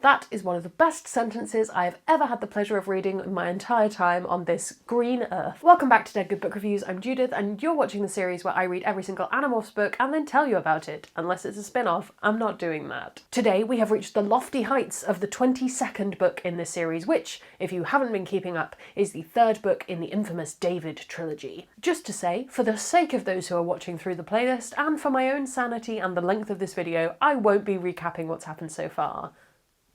That is one of the best sentences I have ever had the pleasure of reading in my entire time on this green earth. Welcome back to Dead Good Book Reviews, I'm Judith, and you're watching the series where I read every single Animorphs book and then tell you about it. Unless it's a spin-off, I'm not doing that. Today we have reached the lofty heights of the 22nd book in this series, which, if you haven't been keeping up, is the third book in the infamous David trilogy. Just to say, for the sake of those who are watching through the playlist, and for my own sanity and the length of this video, I won't be recapping what's happened so far.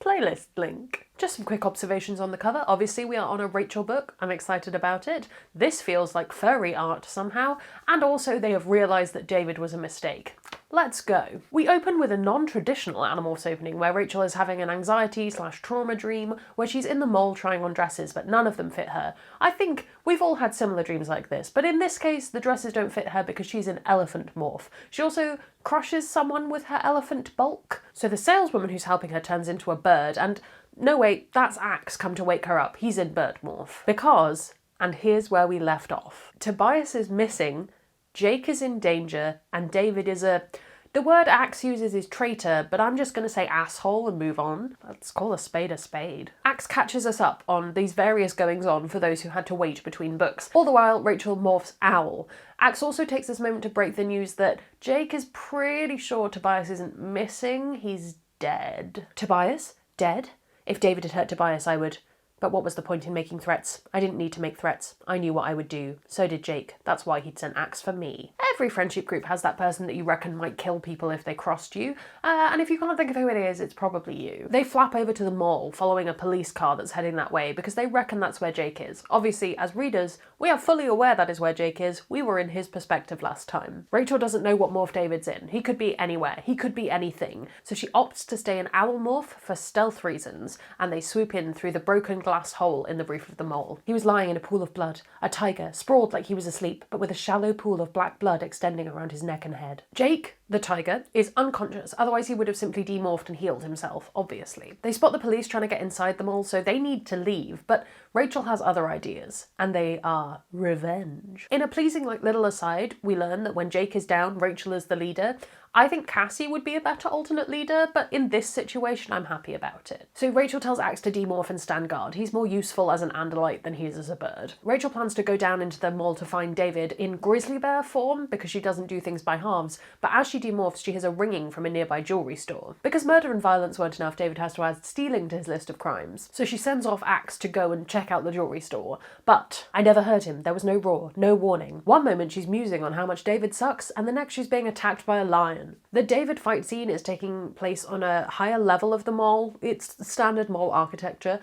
Playlist link. Just some quick observations on the cover. Obviously we are on a Rachel book, I'm excited about it. This feels like furry art somehow, and also they have realised that David was a mistake. Let's go. We open with a non-traditional Animorphs opening where Rachel is having an anxiety/trauma dream where she's in the mall trying on dresses but none of them fit her. I think we've all had similar dreams like this, but in this case the dresses don't fit her because she's an elephant morph. She also crushes someone with her elephant bulk. So the saleswoman who's helping her turns into a bird, and no wait, that's Axe come to wake her up. He's in bird morph. Because, and here's where we left off, Tobias is missing, Jake is in danger, and David is the word Axe uses is traitor, but I'm just going to say asshole and move on. Let's call a spade a spade. Axe catches us up on these various goings-on for those who had to wait between books. All the while, Rachel morphs Owl. Axe also takes this moment to break the news that Jake is pretty sure Tobias isn't missing, he's dead. Tobias? Dead? If David had hurt Tobias, I would... But what was the point in making threats? I didn't need to make threats. I knew what I would do. So did Jake. That's why he'd sent Axe for me. Every friendship group has that person that you reckon might kill people if they crossed you, and if you can't think of who it is, it's probably you. They flap over to the mall, following a police car that's heading that way, because they reckon that's where Jake is. Obviously, as readers, we are fully aware that is where Jake is. We were in his perspective last time. Rachel doesn't know what morph David's in. He could be anywhere. He could be anything. So she opts to stay in Owl morph for stealth reasons, and they swoop in through the broken glass hole in the roof of the mall. He was lying in a pool of blood, a tiger, sprawled like he was asleep, but with a shallow pool of black blood extending around his neck and head. Jake, the tiger, is unconscious, otherwise he would have simply demorphed and healed himself, obviously. They spot the police trying to get inside the mall, so they need to leave, but Rachel has other ideas, and they are revenge. In a pleasing little aside, we learn that when Jake is down, Rachel is the leader. I think Cassie would be a better alternate leader, but in this situation I'm happy about it. So Rachel tells Axe to demorph and stand guard. He's more useful as an Andalite than he is as a bird. Rachel plans to go down into the mall to find David in grizzly bear form because she doesn't do things by halves, but as she demorphs she hears a ringing from a nearby jewellery store. Because murder and violence weren't enough, David has to add stealing to his list of crimes. So she sends off Axe to go and check out the jewellery store. But I never heard him. There was no roar, no warning. One moment she's musing on how much David sucks, and the next she's being attacked by a lion. The David fight scene is taking place on a higher level of the mall. It's standard mall architecture,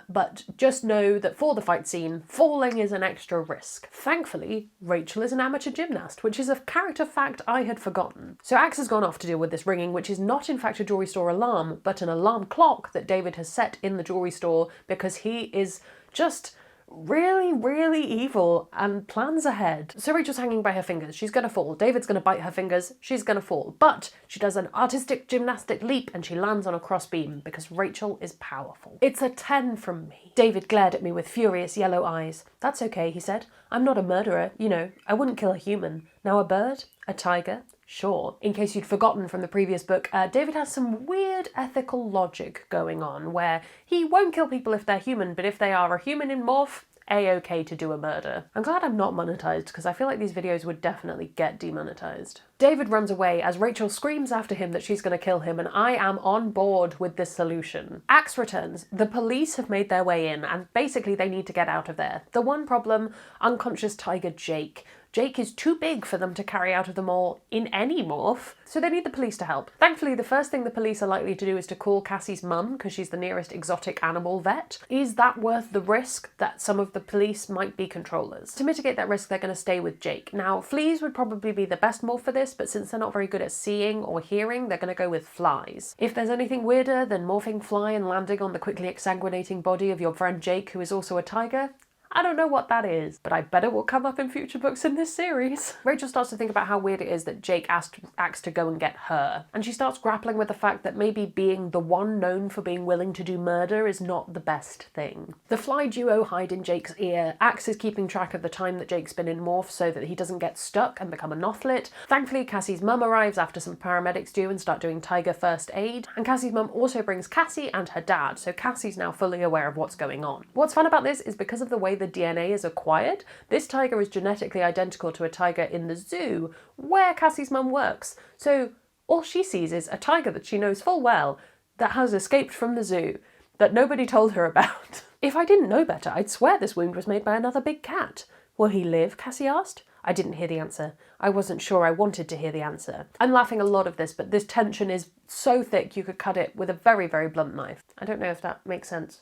but just know that for the fight scene, falling is an extra risk. Thankfully, Rachel is an amateur gymnast, which is a character fact I had forgotten. So Axe has gone off to deal with this ringing, which is not in fact a jewellery store alarm, but an alarm clock that David has set in the jewellery store because he is just really, really evil and plans ahead. So Rachel's hanging by her fingers. She's gonna fall. David's gonna bite her fingers. She's gonna fall. But she does an artistic gymnastic leap and she lands on a crossbeam because Rachel is powerful. It's a 10 from me. David glared at me with furious yellow eyes. That's okay, he said. I'm not a murderer. You know, I wouldn't kill a human. Now a bird? A tiger? Sure. In case you'd forgotten from the previous book, David has some weird ethical logic going on where he won't kill people if they're human, but if they are a human in morph, A-okay to do a murder. I'm glad I'm not monetized because I feel like these videos would definitely get demonetized. David runs away as Rachel screams after him that she's going to kill him, and I am on board with this solution. Axe returns. The police have made their way in and basically they need to get out of there. The one problem, unconscious tiger Jake. Jake is too big for them to carry out of the mall in any morph, so they need the police to help. Thankfully, the first thing the police are likely to do is to call Cassie's mum, because she's the nearest exotic animal vet. Is that worth the risk that some of the police might be controllers? To mitigate that risk, they're going to stay with Jake. Now, fleas would probably be the best morph for this, but since they're not very good at seeing or hearing, they're going to go with flies. If there's anything weirder than morphing fly and landing on the quickly exsanguinating body of your friend Jake, who is also a tiger, I don't know what that is, but I bet it will come up in future books in this series. Rachel starts to think about how weird it is that Jake asked Axe to go and get her, and she starts grappling with the fact that maybe being the one known for being willing to do murder is not the best thing. The Fly duo hide in Jake's ear. Axe is keeping track of the time that Jake's been in Morph so that he doesn't get stuck and become a Nothlit. Thankfully, Cassie's mum arrives after some paramedics do and start doing tiger first aid, and Cassie's mum also brings Cassie and her dad, so Cassie's now fully aware of what's going on. What's fun about this is because of the way the DNA is acquired, this tiger is genetically identical to a tiger in the zoo where Cassie's mum works. So all she sees is a tiger that she knows full well that has escaped from the zoo that nobody told her about. If I didn't know better, I'd swear this wound was made by another big cat. Will he live? Cassie asked. I didn't hear the answer. I wasn't sure I wanted to hear the answer. I'm laughing a lot of this, but this tension is so thick you could cut it with a very, very blunt knife. I don't know if that makes sense.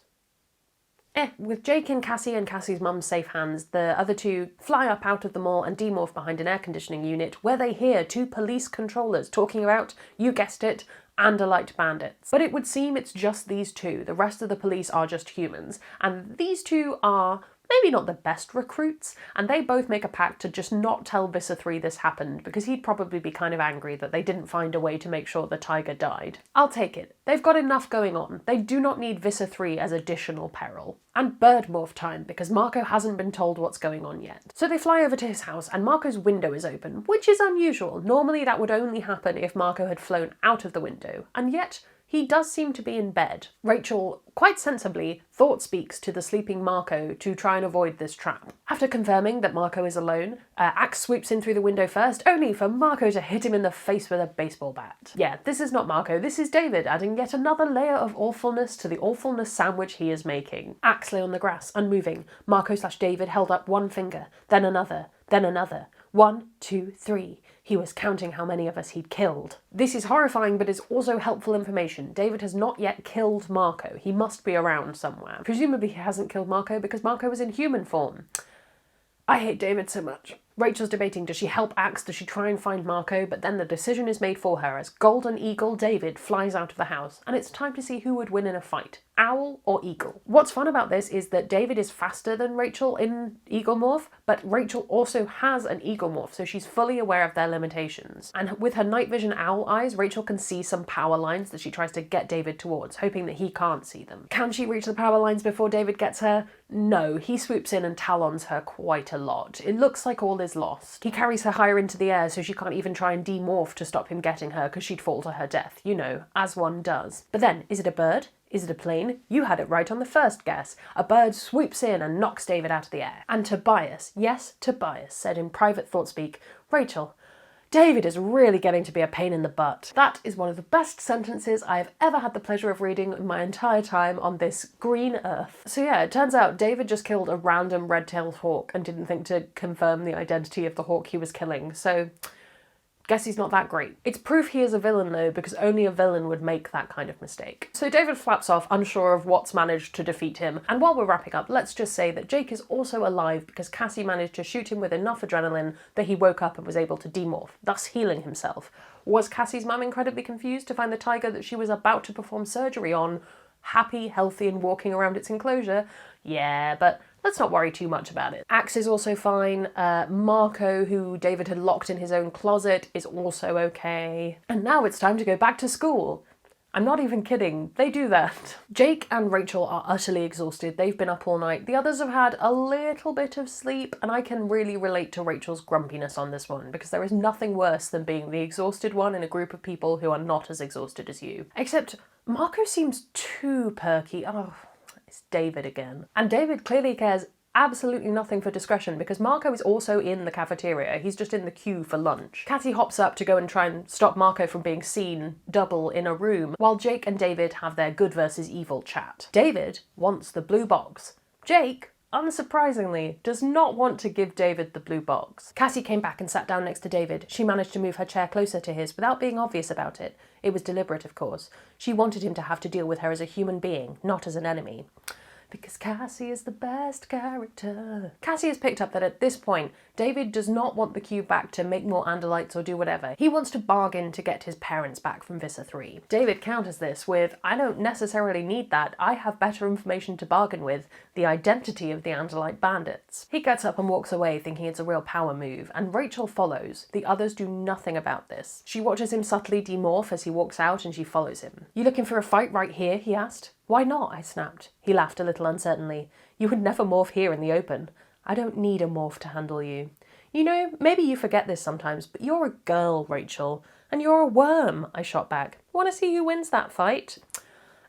With Jake in Cassie and Cassie's mum's safe hands, the other two fly up out of the mall and demorph behind an air conditioning unit where they hear two police controllers talking about, you guessed it, Andalite bandits. But it would seem it's just these two. The rest of the police are just humans, and these two are maybe not the best recruits, and they both make a pact to just not tell Visser 3 this happened, because he'd probably be kind of angry that they didn't find a way to make sure the tiger died. I'll take it. They've got enough going on. They do not need Visser 3 as additional peril. And bird morph time, because Marco hasn't been told what's going on yet. So they fly over to his house, and Marco's window is open, which is unusual. Normally that would only happen if Marco had flown out of the window, and yet he does seem to be in bed. Rachel, quite sensibly, thought speaks to the sleeping Marco to try and avoid this trap. After confirming that Marco is alone, Axe swoops in through the window first, only for Marco to hit him in the face with a baseball bat. Yeah, this is not Marco, this is David, adding yet another layer of awfulness to the awfulness sandwich he is making. Axe lay on the grass, unmoving. Marco/David held up one finger, then another, then another. 1, 2, 3. He was counting how many of us he'd killed. This is horrifying, but is also helpful information. David has not yet killed Marco. He must be around somewhere. Presumably he hasn't killed Marco because Marco was in human form. I hate David so much. Rachel's debating, does she help Axe, does she try and find Marco, but then the decision is made for her as Golden Eagle David flies out of the house, and it's time to see who would win in a fight, owl or eagle. What's fun about this is that David is faster than Rachel in Eagle Morph, but Rachel also has an Eagle Morph, so she's fully aware of their limitations. And with her night vision owl eyes, Rachel can see some power lines that she tries to get David towards, hoping that he can't see them. Can she reach the power lines before David gets her? No, he swoops in and talons her quite a lot. It looks like all is lost. He carries her higher into the air so she can't even try and demorph to stop him getting her because she'd fall to her death, you know, as one does. But then, is it a bird? Is it a plane? You had it right on the first guess. A bird swoops in and knocks David out of the air. And Tobias, yes, Tobias, said in private thought speak, Rachel, David is really getting to be a pain in the butt. That is one of the best sentences I have ever had the pleasure of reading in my entire time on this green earth. So yeah, it turns out David just killed a random red-tailed hawk and didn't think to confirm the identity of the hawk he was killing, so guess he's not that great. It's proof he is a villain though, because only a villain would make that kind of mistake. So David flaps off, unsure of what's managed to defeat him, and while we're wrapping up, let's just say that Jake is also alive because Cassie managed to shoot him with enough adrenaline that he woke up and was able to demorph, thus healing himself. Was Cassie's mum incredibly confused to find the tiger that she was about to perform surgery on happy, healthy, and walking around its enclosure? Yeah, but let's not worry too much about it. Axe is also fine. Marco, who David had locked in his own closet, is also okay. And now it's time to go back to school. I'm not even kidding, they do that. Jake and Rachel are utterly exhausted. They've been up all night. The others have had a little bit of sleep, and I can really relate to Rachel's grumpiness on this one, because there is nothing worse than being the exhausted one in a group of people who are not as exhausted as you. Except Marco seems too perky. Oh, it's David again. And David clearly cares absolutely nothing for discretion because Marco is also in the cafeteria. He's just in the queue for lunch. Cassie hops up to go and try and stop Marco from being seen double in a room, while Jake and David have their good versus evil chat. David wants the blue box. Jake, unsurprisingly, does not want to give David the blue box. Cassie came back and sat down next to David. She managed to move her chair closer to his without being obvious about it. It was deliberate, of course. She wanted him to have to deal with her as a human being, not as an enemy. because Cassie is the best character. Cassie has picked up that at this point, David does not want the cube back to make more Andalites or do whatever. He wants to bargain to get his parents back from Visser 3. David counters this with, I don't necessarily need that, I have better information to bargain with, the identity of the Andalite bandits. He gets up and walks away thinking it's a real power move, and Rachel follows. The others do nothing about this. She watches him subtly demorph as he walks out and she follows him. You looking for a fight right here? He asked. Why not? I snapped. He laughed a little uncertainly. You would never morph here in the open. I don't need a morph to handle you. You know, maybe you forget this sometimes, but you're a girl, Rachel. And you're a worm, I shot back. Want to see who wins that fight?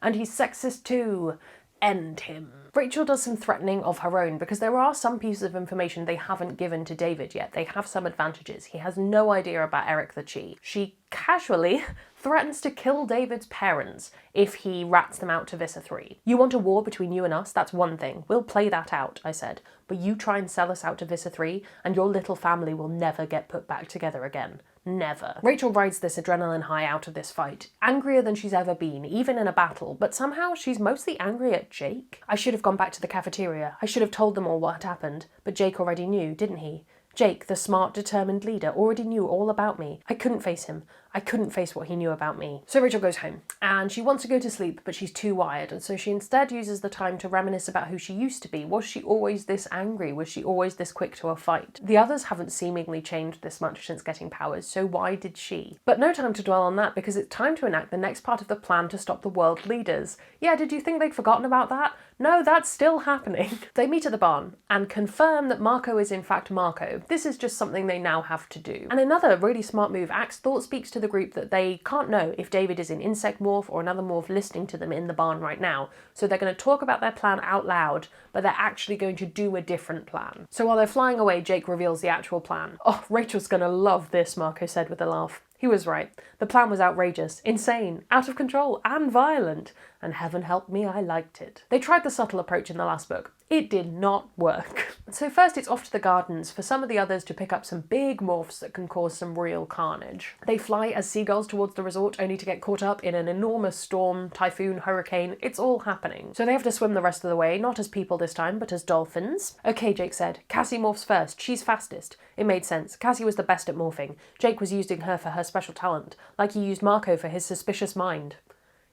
And he's sexist too. End him. Rachel does some threatening of her own because there are some pieces of information they haven't given to David yet. They have some advantages. He has no idea about Eric the Chi. She casually threatens to kill David's parents if he rats them out to Visser 3. You want a war between you and us? That's one thing. We'll play that out, I said. But you try and sell us out to Visser 3 and your little family will never get put back together again. Never. Rachel rides this adrenaline high out of this fight, angrier than she's ever been, even in a battle, but somehow she's mostly angry at Jake. I should have gone back to the cafeteria. I should have told them all what had happened, but Jake already knew, didn't he? Jake, the smart, determined leader, already knew all about me. I couldn't face him. I couldn't face what he knew about me. So Rachel goes home, and she wants to go to sleep, but she's too wired, and so she instead uses the time to reminisce about who she used to be. Was she always this angry? Was she always this quick to a fight? The others haven't seemingly changed this much since getting powers, so why did she? But no time to dwell on that, because it's time to enact the next part of the plan to stop the world leaders. Yeah, did you think they'd forgotten about that? No, that's still happening. They meet at the barn, and confirm that Marco is in fact Marco. This is just something they now have to do. And another really smart move, Axe thought speaks to the group that they can't know if David is in insect morph or another morph listening to them in the barn right now. So they're going to talk about their plan out loud, but they're actually going to do a different plan. So while they're flying away, Jake reveals the actual plan. Oh, Rachel's going to love this, Marco said with a laugh. He was right. The plan was outrageous, insane, out of control, and violent. And heaven help me, I liked it. They tried the subtle approach in the last book. It did not work. So first it's off to the gardens for some of the others to pick up some big morphs that can cause some real carnage. They fly as seagulls towards the resort only to get caught up in an enormous storm, typhoon, hurricane. It's all happening. So they have to swim the rest of the way, not as people this time, but as dolphins. Okay, Jake said. Cassie morphs first. She's fastest. It made sense. Cassie was the best at morphing. Jake was using her for her special talent, like he used Marco for his suspicious mind.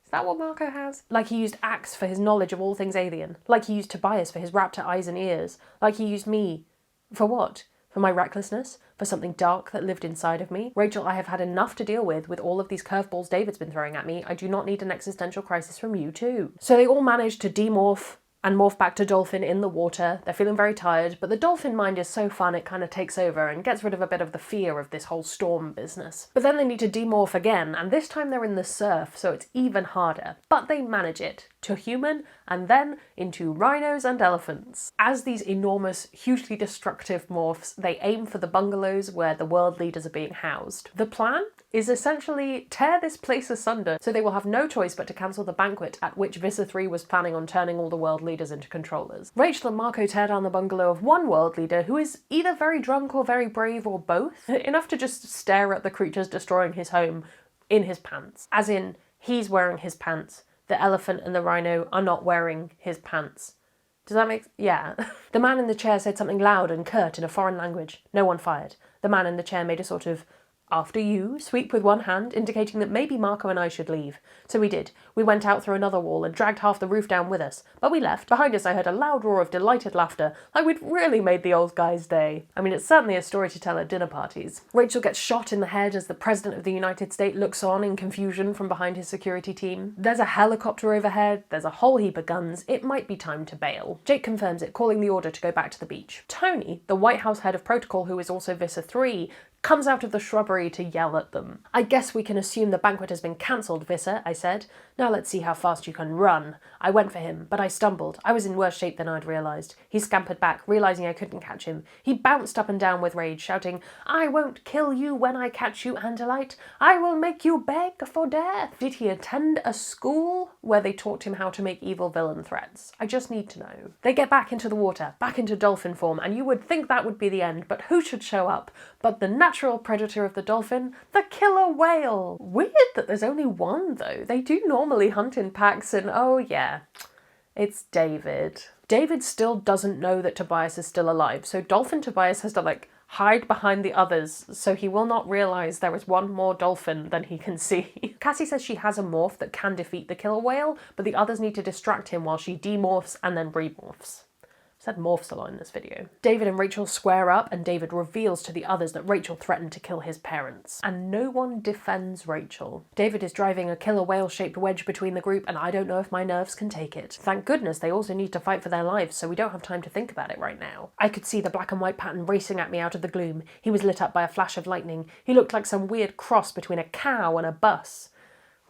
Is that what Marco has? Like he used Axe for his knowledge of all things alien. Like he used Tobias for his raptor eyes and ears. Like he used me. For what? For my recklessness? For something dark that lived inside of me? Rachel, I have had enough to deal with all of these curveballs David's been throwing at me. I do not need an existential crisis from you too. So they all managed to demorph and morph back to dolphin in the water. They're feeling very tired, but the dolphin mind is so fun it kind of takes over and gets rid of a bit of the fear of this whole storm business. But then they need to demorph again, and this time they're in the surf, so it's even harder. But they manage it to human, and then into rhinos and elephants. As these enormous, hugely destructive morphs, they aim for the bungalows where the world leaders are being housed. The plan is essentially tear this place asunder, so they will have no choice but to cancel the banquet at which Visser 3 was planning on turning all the world leaders into controllers. Rachel and Marco tear down the bungalow of one world leader who is either very drunk or very brave or both, enough to just stare at the creatures destroying his home in his pants. As in, he's wearing his pants. The elephant and the rhino are not wearing his pants. Does that make... yeah. The man in the chair said something loud and curt in a foreign language. No one fired. The man in the chair made a sort of "after you" sweep with one hand, indicating that maybe Marco and I should leave. So we did. We went out through another wall and dragged half the roof down with us. But we left. Behind us I heard a loud roar of delighted laughter, like we'd really made the old guy's day. I mean, it's certainly a story to tell at dinner parties. Rachel gets shot in the head as the President of the United States looks on in confusion from behind his security team. There's a helicopter overhead. There's a whole heap of guns. It might be time to bail. Jake confirms it, calling the order to go back to the beach. Tony, the White House head of protocol who is also Visser 3, comes out of the shrubbery to yell at them. I guess we can assume the banquet has been cancelled, Visser, I said. Now let's see how fast you can run. I went for him, but I stumbled. I was in worse shape than I'd realised. He scampered back, realising I couldn't catch him. He bounced up and down with rage, shouting, "I won't kill you when I catch you, Andalite. I will make you beg for death." Did he attend a school where they taught him how to make evil villain threats? I just need to know. They get back into the water, back into dolphin form, and you would think that would be the end, but who should show up? But the natural predator of the dolphin, the killer whale. Weird that there's only one, though. They do normally hunt in packs and, oh yeah, It's David. David still doesn't know that Tobias is still alive, so Dolphin Tobias has to, hide behind the others, so he will not realise there is one more dolphin than he can see. Cassie says she has a morph that can defeat the killer whale, but the others need to distract him while she demorphs and then remorphs. Said morphs a lot in this video. David and Rachel square up, and David reveals to the others that Rachel threatened to kill his parents. And no one defends Rachel. David is driving a killer whale-shaped wedge between the group, and I don't know if my nerves can take it. Thank goodness they also need to fight for their lives, so we don't have time to think about it right now. I could see the black and white pattern racing at me out of the gloom. He was lit up by a flash of lightning. He looked like some weird cross between a cow and a bus.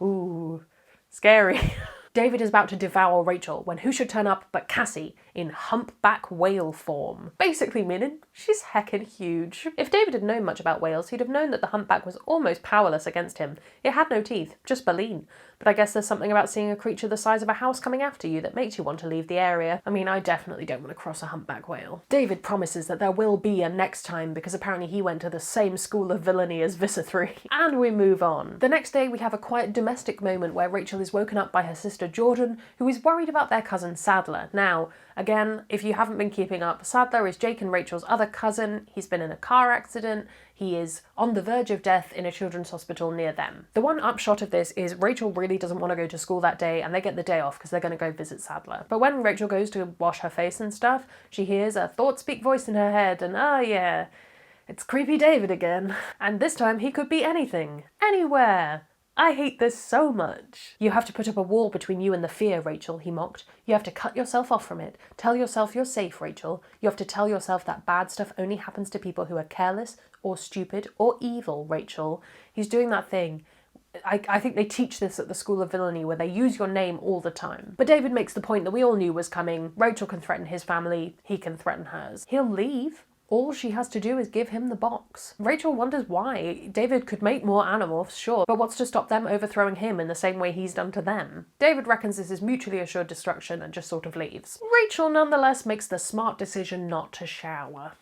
Ooh, scary. David is about to devour Rachel when who should turn up but Cassie in humpback whale form. Basically meaning she's heckin' huge. If David had known much about whales, he'd have known that the humpback was almost powerless against him. It had no teeth, just baleen. But I guess there's something about seeing a creature the size of a house coming after you that makes you want to leave the area. I mean, I definitely don't want to cross a humpback whale. David promises that there will be a next time because apparently he went to the same school of villainy as Visser 3. And we move on. The next day we have a quiet domestic moment where Rachel is woken up by her sister Jordan, who is worried about their cousin Sadler. Now, again, if you haven't been keeping up, Sadler is Jake and Rachel's other cousin. He's been in a car accident. He is on the verge of death in a children's hospital near them. The one upshot of this is Rachel really doesn't want to go to school that day, and they get the day off because they're going to go visit Sadler. But when Rachel goes to wash her face and stuff, she hears a thought-speak voice in her head, and oh yeah, it's creepy David again. And this time he could be anything. Anywhere. I hate this so much. You have to put up a wall between you and the fear, Rachel, he mocked. You have to cut yourself off from it. Tell yourself you're safe, Rachel. You have to tell yourself that bad stuff only happens to people who are careless or stupid or evil, Rachel. He's doing that thing. I think they teach this at the School of Villainy where they use your name all the time. But David makes the point that we all knew was coming. Rachel can threaten his family. He can threaten hers. He'll leave. All she has to do is give him the box. Rachel wonders why. David could make more Animorphs, sure, but what's to stop them overthrowing him in the same way he's done to them? David reckons this is mutually assured destruction and just sort of leaves. Rachel nonetheless makes the smart decision not to shower.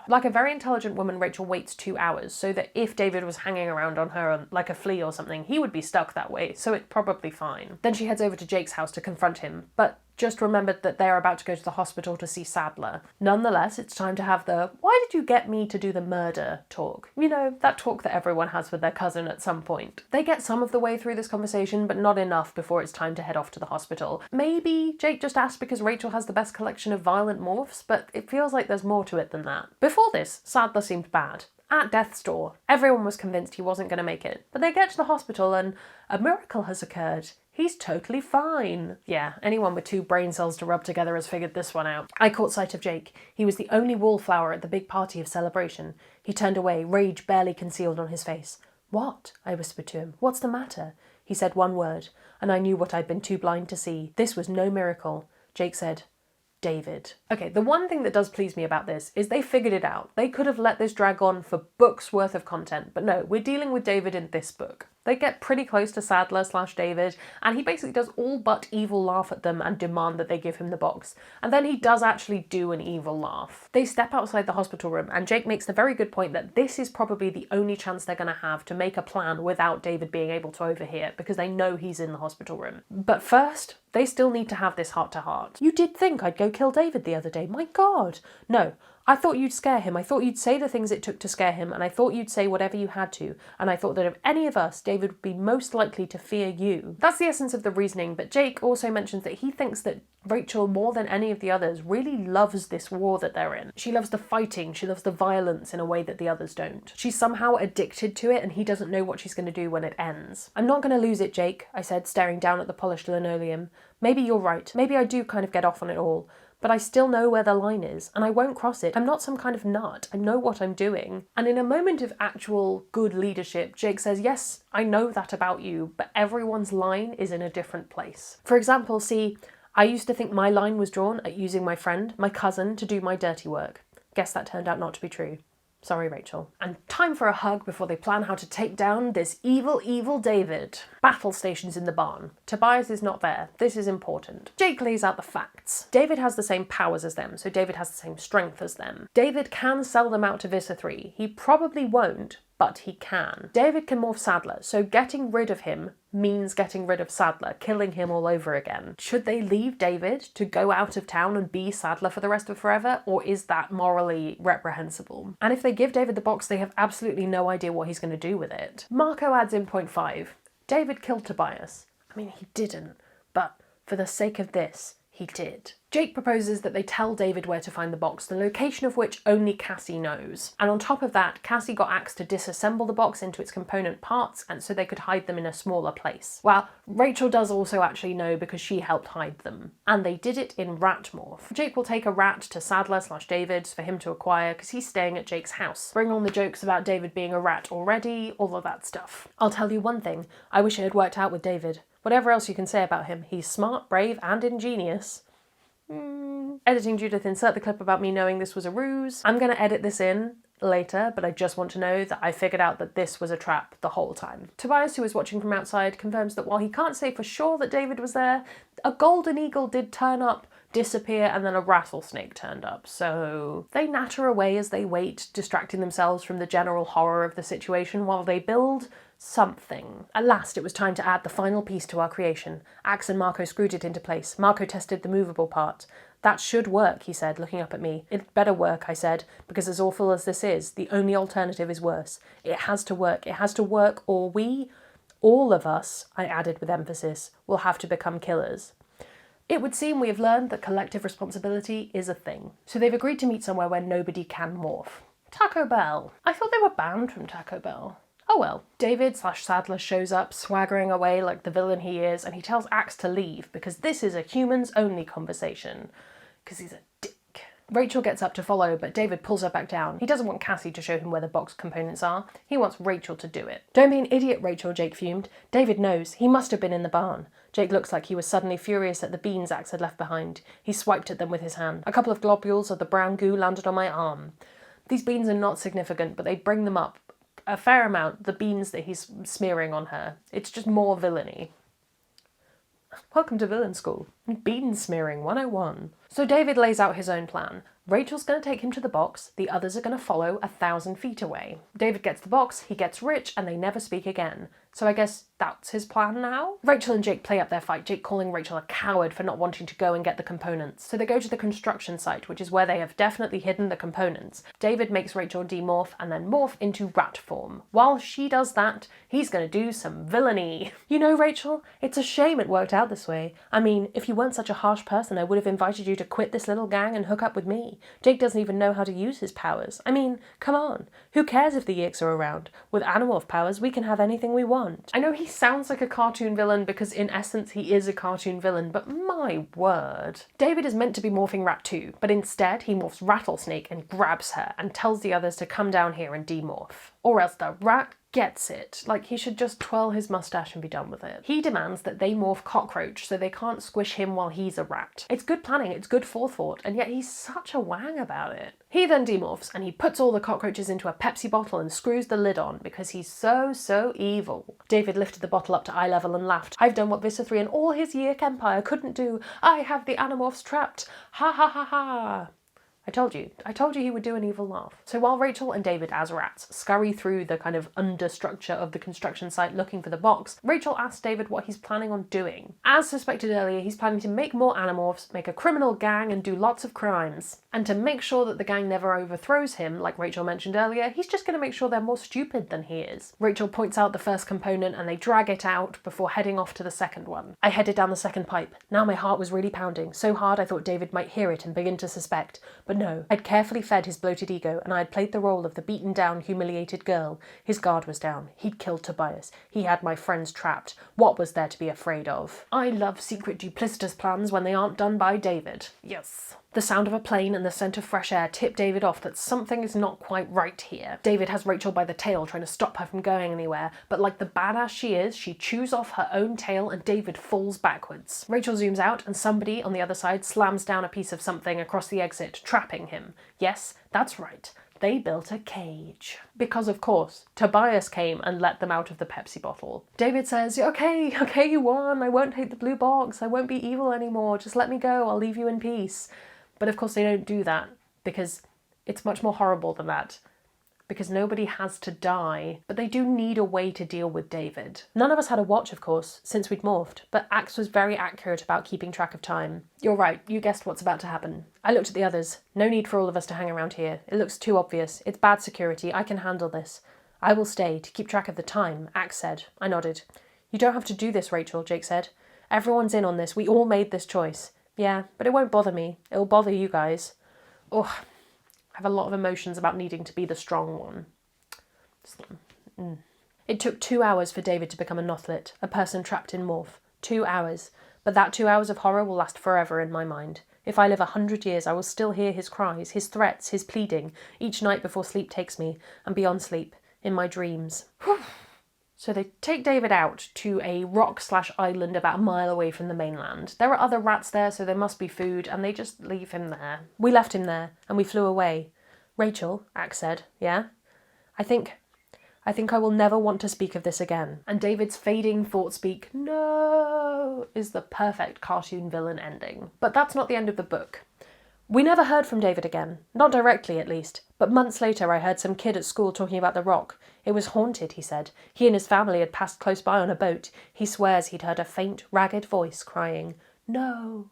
Like a very intelligent woman, Rachel waits 2 hours so that if David was hanging around on her like a flea or something, he would be stuck that way, so it's probably fine. Then she heads over to Jake's house to confront him, but just remembered that they're about to go to the hospital to see Sadler. Nonetheless, it's time to have the "why did you get me to do the murder" talk. You know, that talk that everyone has with their cousin at some point. They get some of the way through this conversation, but not enough before it's time to head off to the hospital. Maybe Jake just asked because Rachel has the best collection of violent morphs, but it feels like there's more to it than that. Before this, Sadler seemed bad. At death's door, everyone was convinced he wasn't going to make it. But they get to the hospital and a miracle has occurred. He's totally fine. Yeah, anyone with 2 brain cells to rub together has figured this one out. I caught sight of Jake. He was the only wallflower at the big party of celebration. He turned away, rage barely concealed on his face. "What?" I whispered to him. "What's the matter?" He said one word, and I knew what I'd been too blind to see. This was no miracle. Jake said, "David." Okay, the one thing that does please me about this is they figured it out. They could have let this drag on for books worth of content, but no, we're dealing with David in this book. They get pretty close to Sadler/David, and he basically does all but evil laugh at them and demand that they give him the box. And then he does actually do an evil laugh. They step outside the hospital room, and Jake makes the very good point that this is probably the only chance they're going to have to make a plan without David being able to overhear, because they know he's in the hospital room. But first, they still need to have this heart-to-heart. "You did think I'd go kill David the other day, my God." "No, I thought you'd scare him. I thought you'd say the things it took to scare him, and I thought you'd say whatever you had to. And I thought that of any of us, David would be most likely to fear you." That's the essence of the reasoning, but Jake also mentions that he thinks that Rachel, more than any of the others, really loves this war that they're in. She loves the fighting, she loves the violence in a way that the others don't. She's somehow addicted to it, and he doesn't know what she's going to do when it ends. "I'm not going to lose it, Jake," I said, staring down at the polished linoleum. "Maybe you're right. Maybe I do kind of get off on it all. But I still know where the line is, and I won't cross it. I'm not some kind of nut. I know what I'm doing." And in a moment of actual good leadership, Jake says, "Yes, I know that about you, but everyone's line is in a different place." For example, see, I used to think my line was drawn at using my friend, my cousin, to do my dirty work. Guess that turned out not to be true. Sorry, Rachel. And time for a hug before they plan how to take down this evil, evil David. Battle stations in the barn. Tobias is not there. This is important. Jake lays out the facts. David has the same powers as them, so David has the same strength as them. David can sell them out to Visser 3. He probably won't, but he can. David can morph Sadler, so getting rid of him means getting rid of Sadler, killing him all over again. Should they leave David to go out of town and be Sadler for the rest of forever, or is that morally reprehensible? And if they give David the box, they have absolutely no idea what he's going to do with it. Marco adds in point 5. David killed Tobias. I mean, he didn't, but for the sake of this, he did. Jake proposes that they tell David where to find the box, the location of which only Cassie knows. And on top of that, Cassie got Axe to disassemble the box into its component parts, and so they could hide them in a smaller place. Well, Rachel does also actually know because she helped hide them. And they did it in rat morph. Jake will take a rat to Sadler/David's for him to acquire because he's staying at Jake's house. Bring on the jokes about David being a rat already, all of that stuff. I'll tell you one thing, I wish it had worked out with David. Whatever else you can say about him, he's smart, brave, and ingenious. Editing Judith, insert the clip about me knowing this was a ruse. I'm going to edit this in later, but I just want to know that I figured out that this was a trap the whole time. Tobias, who was watching from outside, confirms that while he can't say for sure that David was there, a golden eagle did turn up, disappear, and then a rattlesnake turned up. So they natter away as they wait, distracting themselves from the general horror of the situation while they build something. At last, it was time to add the final piece to our creation. Axe and Marco screwed it into place. Marco tested the movable part. That should work, he said, looking up at me. It better work, I said, because as awful as this is, the only alternative is worse. It has to work. It has to work, or we, all of us, I added with emphasis, will have to become killers. It would seem we have learned that collective responsibility is a thing. So they've agreed to meet somewhere where nobody can morph. Taco Bell. I thought they were banned from Taco Bell. Oh well. David/Sadler shows up, swaggering away like the villain he is, and he tells Axe to leave because this is a humans-only conversation. Because he's a dick. Rachel gets up to follow, but David pulls her back down. He doesn't want Cassie to show him where the box components are. He wants Rachel to do it. Don't be an idiot, Rachel, Jake fumed. David knows. He must have been in the barn. Jake looks like he was suddenly furious at the beans Axe had left behind. He swiped at them with his hand. A couple of globules of the brown goo landed on my arm. These beans are not significant, but they bring them up a fair amount, the beans that he's smearing on her. It's just more villainy. Welcome to villain school. Bean smearing 101. So David lays out his own plan. Rachel's going to take him to the box, the others are going to follow 1,000 feet away. David gets the box, he gets rich, and they never speak again. So I guess that's his plan now? Rachel and Jake play up their fight, Jake calling Rachel a coward for not wanting to go and get the components. So they go to the construction site, which is where they have definitely hidden the components. David makes Rachel demorph and then morph into rat form. While she does that, he's going to do some villainy. You know, Rachel, it's a shame it worked out this way. I mean, if you weren't such a harsh person, I would have invited you to quit this little gang and hook up with me. Jake doesn't even know how to use his powers. I mean, come on. Who cares if the Yeeks are around? With Animorph powers, we can have anything we want. I know he sounds like a cartoon villain because in essence he is a cartoon villain, but my word. David is meant to be morphing Rat too, but instead he morphs Rattlesnake and grabs her and tells the others to come down here and demorph. Or else the rat gets it. Like, he should just twirl his mustache and be done with it. He demands that they morph Cockroach so they can't squish him while he's a rat. It's good planning, it's good forethought, and yet he's such a wang about it. He then demorphs and he puts all the cockroaches into a Pepsi bottle and screws the lid on because he's so evil. David lifted the bottle up to eye level and laughed. I've done what Vista 3 and all his Yeek empire couldn't do. I have the Animorphs trapped. Ha ha ha ha. I told you he would do an evil laugh. So while Rachel and David as rats scurry through the kind of understructure of the construction site looking for the box, Rachel asks David what he's planning on doing. As suspected earlier, he's planning to make more Animorphs, make a criminal gang and do lots of crimes. And to make sure that the gang never overthrows him, like Rachel mentioned earlier, he's just going to make sure they're more stupid than he is. Rachel points out the first component and they drag it out before heading off to the second one. I headed down the second pipe. Now my heart was really pounding, so hard I thought David might hear it and begin to suspect. But no, I'd carefully fed his bloated ego and I had played the role of the beaten down, humiliated girl. His guard was down. He'd killed Tobias. He had my friends trapped. What was there to be afraid of? I love secret duplicitous plans when they aren't done by David. Yes. The sound of a plane and the scent of fresh air tip David off that something is not quite right here. David has Rachel by the tail trying to stop her from going anywhere, but like the badass she is, she chews off her own tail and David falls backwards. Rachel zooms out and somebody on the other side slams down a piece of something across the exit, trapping him. Yes, that's right. They built a cage. Because of course, Tobias came and let them out of the Pepsi bottle. David says, okay, you won. I won't take the blue box. I won't be evil anymore. Just let me go. I'll leave you in peace. But of course they don't do that because it's much more horrible than that. because nobody has to die, but they do need a way to deal with David. None of us had a watch, of course, since we'd morphed, but Axe was very accurate about keeping track of time. You're right, you guessed what's about to happen. I looked at the others. No need for all of us to hang around here. It looks too obvious. It's bad security. I can handle this. I will stay to keep track of the time, Axe said. I nodded. You don't have to do this, Rachel, Jake said. Everyone's in on this. We all made this choice. Yeah, but it won't bother me. It'll bother you guys. Ugh. I have a lot of emotions about needing to be the strong one. It took 2 hours for David to become a Nothlit, a person trapped in Morph. 2 hours. But that 2 hours of horror will last forever in my mind. If I live 100 years, I will still hear his cries, his threats, his pleading, each night before sleep takes me, and beyond sleep, in my dreams. So they take David out to a rock/island about a mile away from the mainland. There are other rats there, so there must be food, and they just leave him there. We left him there, and we flew away. Rachel, Axe said, yeah? I think I will never want to speak of this again. And David's fading thought speak, no, is the perfect cartoon villain ending. But that's not the end of the book. We never heard from David again. Not directly, at least. But months later, I heard some kid at school talking about the rock. It was haunted, he said. He and his family had passed close by on a boat. He swears he'd heard a faint, ragged voice crying, no,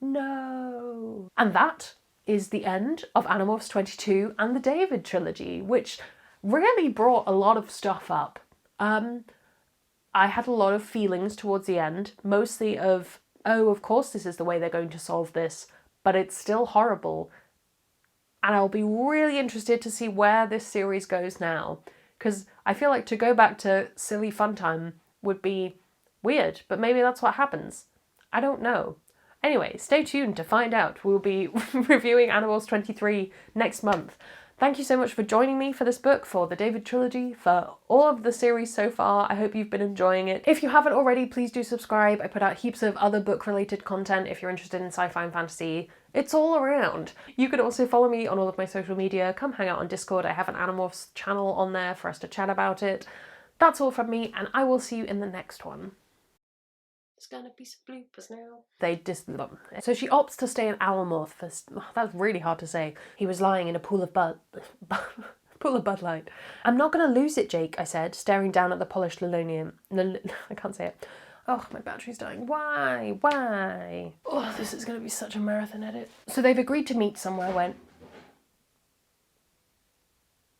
no. And that is the end of Animorphs 22 and the David trilogy, which really brought a lot of stuff up. I had a lot of feelings towards the end, mostly of, oh, of course this is the way they're going to solve this, but it's still horrible. And I'll be really interested to see where this series goes now, because I feel like to go back to silly fun time would be weird, but maybe that's what happens. I don't know. Anyway, stay tuned to find out. We'll be reviewing Animorphs 23 next month. Thank you so much for joining me for this book, for the David trilogy, for all of the series so far. I hope you've been enjoying it. If you haven't already, please do subscribe. I put out heaps of other book-related content if you're interested in sci-fi and fantasy. It's all around. You can also follow me on all of my social media. Come hang out on Discord. I have an Animorphs channel on there for us to chat about it. That's all from me, and I will see you in the next one. There's gonna be some bloopers now. So she opts to stay in Animorph for... that's really hard to say. He was lying in a pool of Bud Light. I'm not gonna lose it, Jake, I said, staring down at the polished linoleum. I can't say it. Oh, my battery's dying. Why? Oh, this is gonna be such a marathon edit. So they've agreed to meet somewhere when...